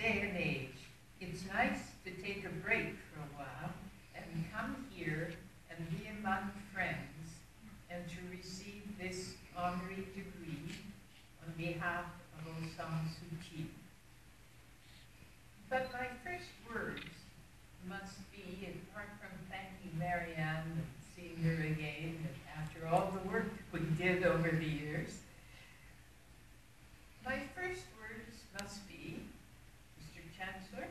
day and age, it's nice to take a break for a while and come here and be among friends and to receive this honorary degree on behalf of Aung Suu Kyi. But my first words must be, apart from thanking Marianne and seeing her again after all the work we did over the years, my first words must be, Mr. Chancellor,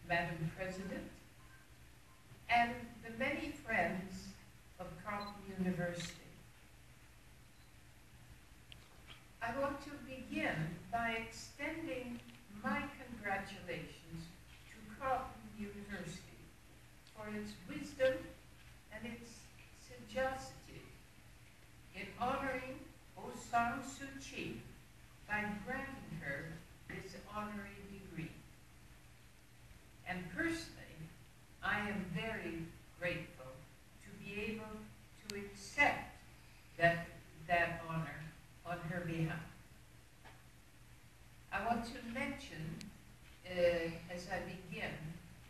Madam President, and the many friends of Carleton University. I want to begin by extending my congratulations to Carleton University for its wisdom and its sagacity in honoring Aung Suu Kyi by granting her this honorary degree. And personally, I am very grateful to be able to accept that honor on her behalf. I want to mention, as I begin,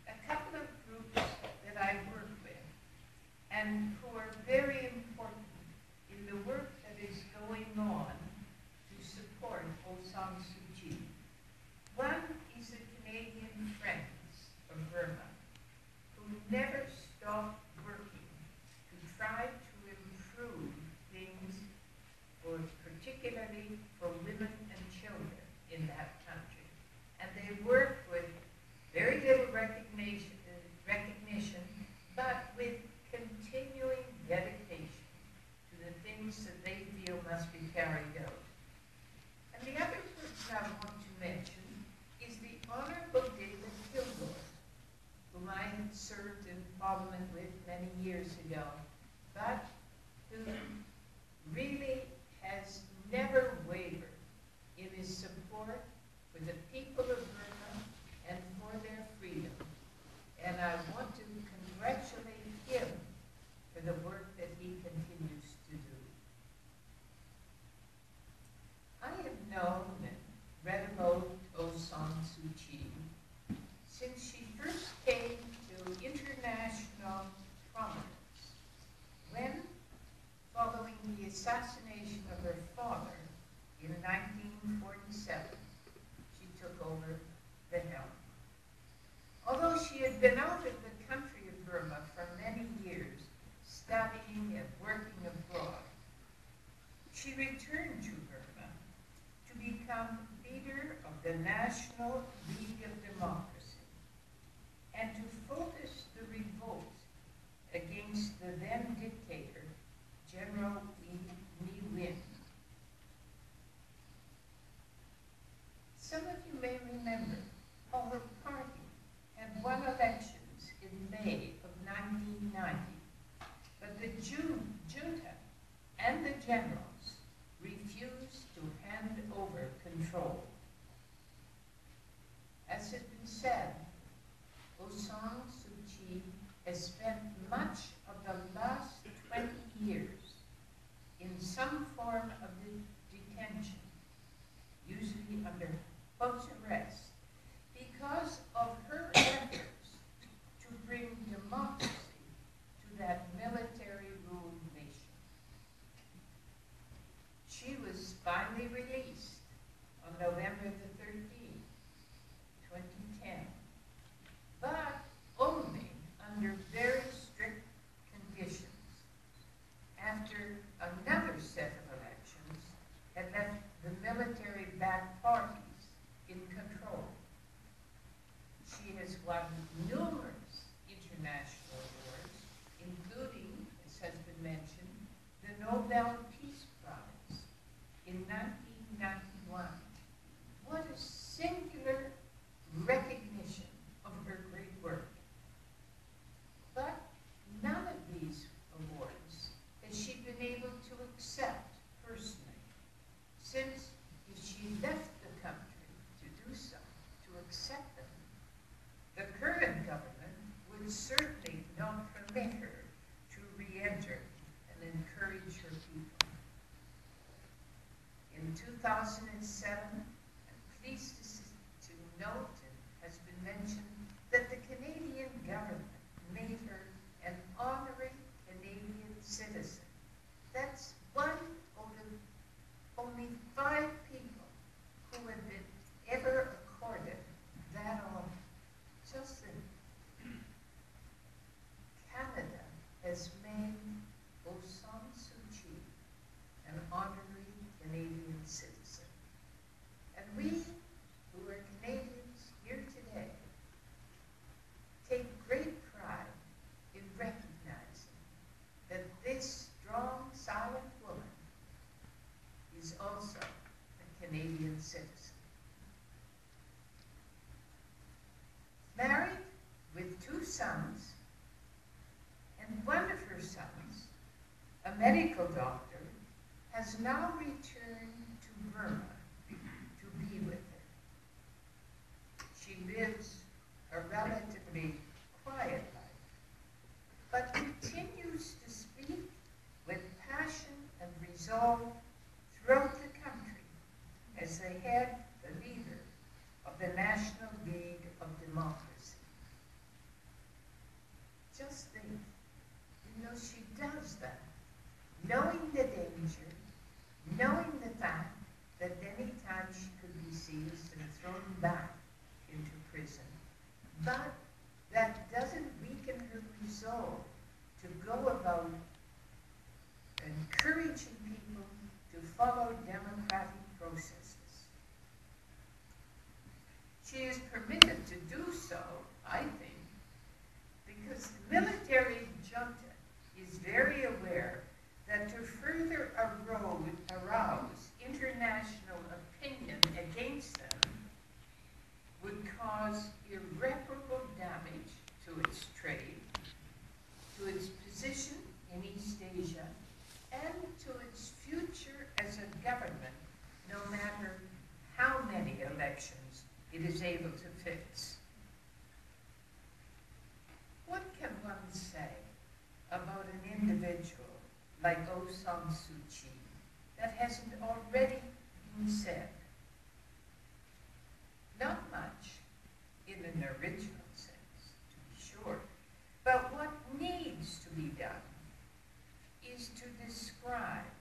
a couple of groups that I work with and who are very important in the work that is going on to support Aung Suu Kyi. One is the Canadian Friends of Burma, who never stop working to try to improve things, particularly for women and children in that country. And they work with very little recognition, but with continuing dedication to the things that they feel must be carried out. And the other person I want to mention is the Honorable David Kilgore, whom I had served in Parliament with many years ago, but who really has never wavered in his support for the people of Burma and for their freedom. And I want to congratulate him for the work that he continues to do. I have known and read about Aung Suu Kyi since she first came to international prominence when, following the assassination of her father in 1947, she took over the helm. Although she had been out of the country of Burma for many years, studying and working abroad, she returned to Burma to become leader of the National League of Democracy and to focus the revolt against the then dictator, General Ne Win. Some of you may remember how her party had won elections in May of 1990, but the junta and the generals refused to hand over control. As has been said, Aung Suu Kyi has spent much of the last 20 years in some form of detention, usually under close arrest, because of her efforts to bring democracy to that military-ruled nation. She was finally released on November the 13th, 2010, but only under very strict conditions after another set of elections had left the military-backed parties in control. She has won numerous international awards, including, as has been mentioned, the Nobel Peace Prize in 1991. What a singular recognition of her great work. But none of these awards has she been able to accept personally, since if she left the country to do so, to accept them, the current government would certainly not permit her to re-enter and encourage her people. in 2007, I'm pleased to note, and has been mentioned, that the Canadian government made her an honorary Canadian citizen. That's one out of only 5 people who have been ever accorded that honor. Just think, Canada has made Aung Suu Kyi an honorary Canadian citizen. And we, who are Canadians here today, take great pride in recognizing that this strong, silent woman is also a Canadian citizen. Married with 2 sons, and one of her sons, a medical doctor, has now returned to Burma to be with her. She lives a relatively quiet life, but continues to speak with passion and resolve throughout the country as the head, the leader of the National League of Democracy. Just think, she does that, knowing the danger, knowing the fact that any time she could be seized and thrown back into prison. But that doesn't weaken her resolve to go about encouraging people to follow democratic processes. She is permitted to do so, I think, because the military junta is very aware that to further arouse international opinion against them would cause irreparable damage to its trade, to its position in East Asia, and to its future as a government, no matter how many elections it is able to fix. What can one say about an individual like Aung San Suu Kyi that hasn't already been said? Not much in an original sense, to be sure, but what needs to be done is to describe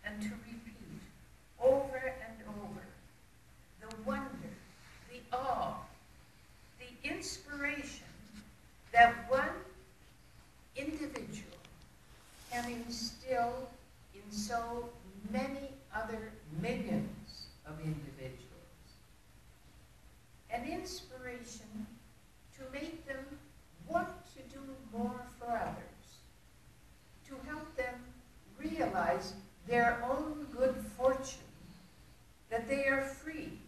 and to repeat over and over the wonder, the awe, the inspiration that one individual can instill in so many other millions of individuals. An inspiration to make them want to do more for others, to help them realize their own good fortune, that they are free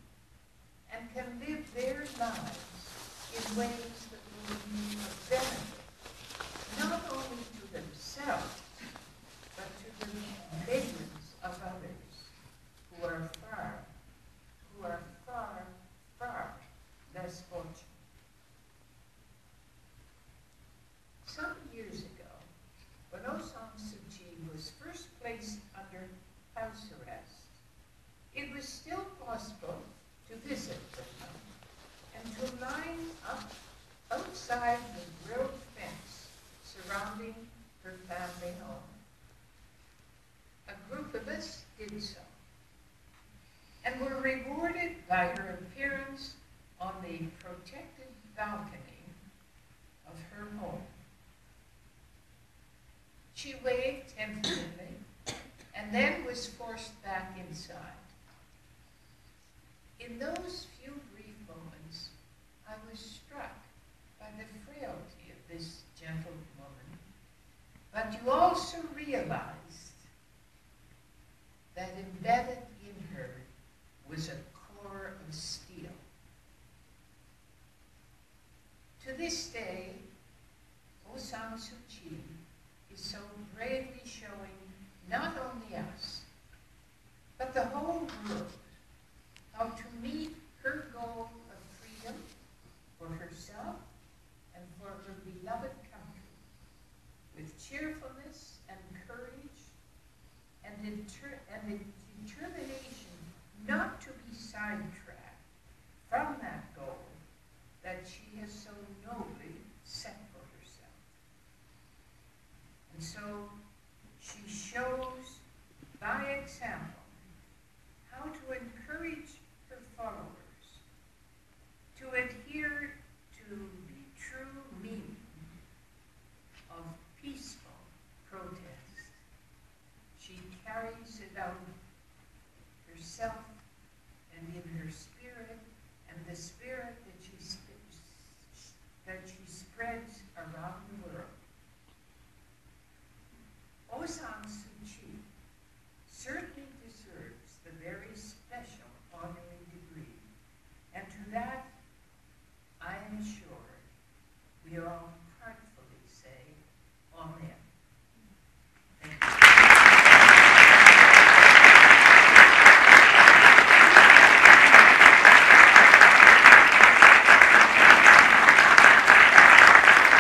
and can live their lives in ways that will be of benefit, not only to themselves, but to the millions of others who are far, far less fortunate. Some years ago, when Aung San Suu Kyi was first placed under house arrest, it was still possible to visit Burma and to line up outside the grilled fence surrounding her family home. A group of us did so, and were rewarded by her appearance on the protected balcony of her home. She waved tentatively and then was forced back inside. In those few brief moments, I was struck by the frailty of this gentle woman, but you also realized that embedded in her was a core of steel. To this day, Aung San Suu Kyi is so bravely showing not only us, but the whole world, how to meet her goal of freedom for herself and for her beloved country with cheerfulness and courage and determination sidetracked from that goal that she has so nobly set for herself. And so she shows by example how to encourage her followers to adhere to the true meaning of peaceful protest. She carries it out herself and in her spirit, and the spirit that she spreads around the world. Aung San Suu Kyi certainly deserves the very special honorary degree, and to that, I am sure, we all